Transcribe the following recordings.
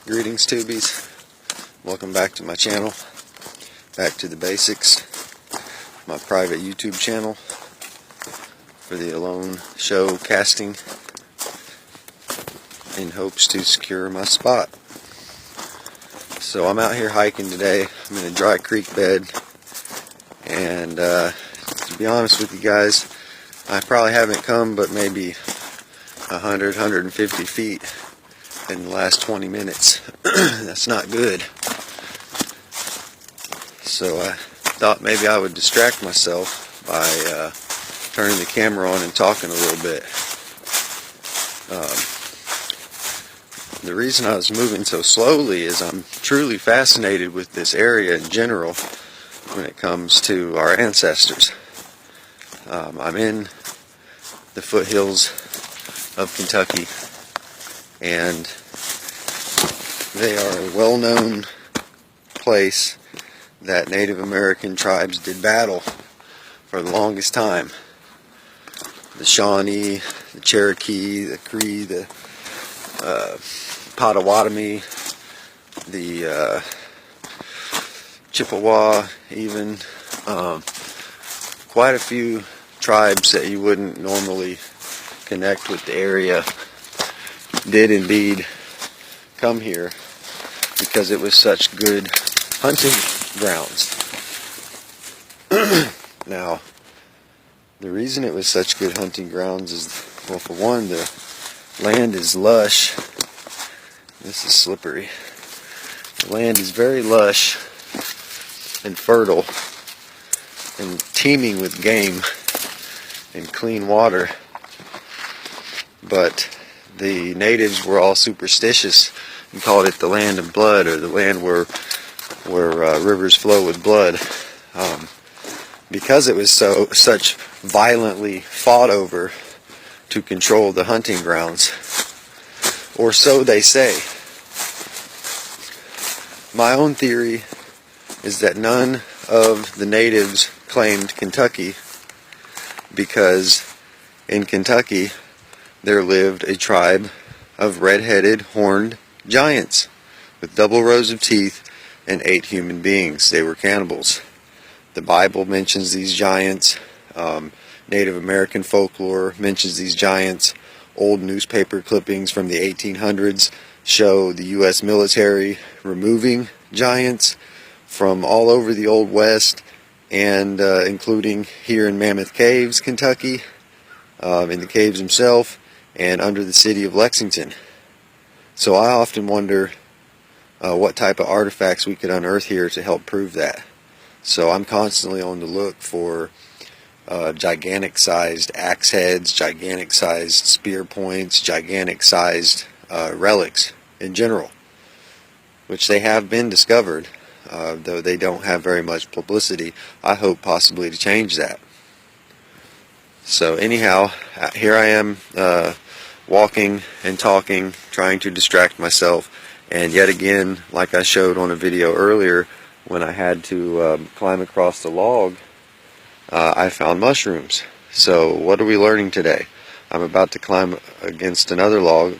Greetings, tubies. Welcome back to my channel. Back to the basics. My private YouTube channel for the Alone Show casting in hopes to secure my spot. So I'm out here hiking today. I'm in a dry creek bed, and to be honest with you guys, I probably haven't come but maybe 100, 150 feet in the last 20 minutes. That's not good. So I thought maybe I would distract myself by turning the camera on and talking a little bit. The reason I was moving so slowly is I'm truly fascinated with this area in general when it comes to our ancestors. I'm in the foothills of Kentucky, and they are a well-known place that Native American tribes did battle for the longest time. The Shawnee, the Cherokee, the Cree, the Potawatomi, the Chippewa, even quite a few tribes that you wouldn't normally connect with the area did indeed come here because it was such good hunting grounds. Now, the reason it was such good hunting grounds is, well, for one, the land is lush. This is slippery. The land is very lush and fertile and teeming with game and clean water. But the natives were all superstitious and called it the land of blood, or the land where rivers flow with blood, because it was such violently fought over to control the hunting grounds, or so they say. My own theory is that none of the natives claimed Kentucky because in Kentucky there lived a tribe of red-headed, horned giants with double rows of teeth and 8 human beings. They were cannibals. The Bible mentions these giants. Native American folklore mentions these giants. Old newspaper clippings from the 1800s show the U.S. military removing giants from all over the Old West, and including here in Mammoth Caves, Kentucky, in the caves themselves, and under the city of Lexington. So I often wonder what type of artifacts we could unearth here to help prove that. So I'm constantly on the look for gigantic-sized axe heads, gigantic-sized spear points, gigantic-sized relics in general, which they have been discovered, though they don't have very much publicity. I hope possibly to change that. So anyhow, here I am walking and talking, trying to distract myself, and yet again, like I showed on a video earlier, when I had to climb across the log, I found mushrooms. So what are we learning today? I'm about to climb across another log,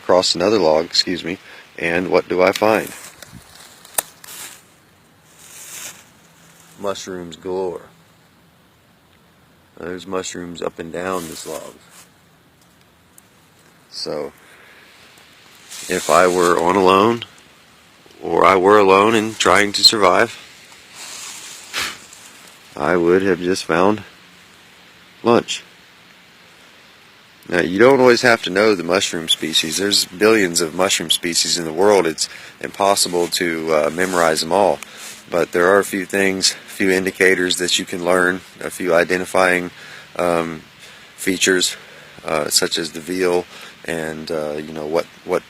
and what do I find? Mushrooms galore. There's mushrooms up and down this log. So, if I were alone and trying to survive, I would have just found lunch. Now, you don't always have to know the mushroom species. There's billions of mushroom species in the world. It's impossible to memorize them all. But there are a few things, a few indicators that you can learn, a few identifying features, such as the veal, and what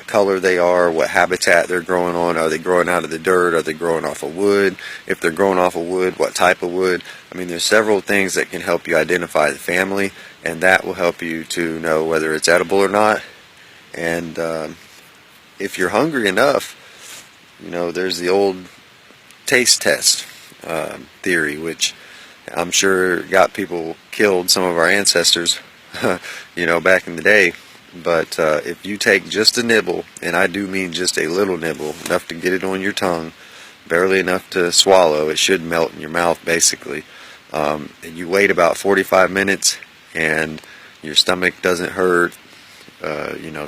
color they are, what habitat they're growing on. Are they growing out of the dirt? Are they growing off of wood? If they're growing off of wood, what type of wood? I mean, there's several things that can help you identify the family, and that will help you to know whether it's edible or not. And if you're hungry enough, there's the old taste test theory, which I'm sure got people killed, some of our ancestors, back in the day. But if you take just a nibble, and I do mean just a little nibble, enough to get it on your tongue, barely enough to swallow, it should melt in your mouth basically, and you wait about 45 minutes and your stomach doesn't hurt,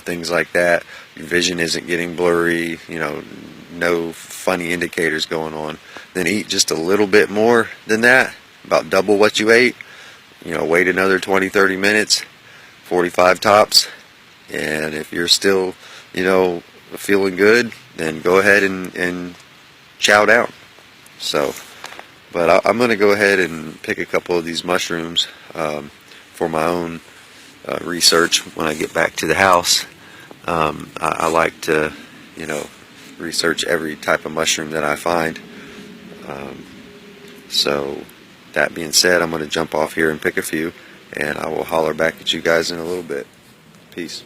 things like that, your vision isn't getting blurry, no funny indicators going on, then eat just a little bit more than that, about double what you ate, wait another 20-30 minutes, 45 tops, and if you're still, feeling good, then go ahead and chow down. So, but I'm going to go ahead and pick a couple of these mushrooms for my own research when I get back to the house. I like to, research every type of mushroom that I find. So, that being said, I'm going to jump off here and pick a few, and I will holler back at you guys in a little bit. Peace.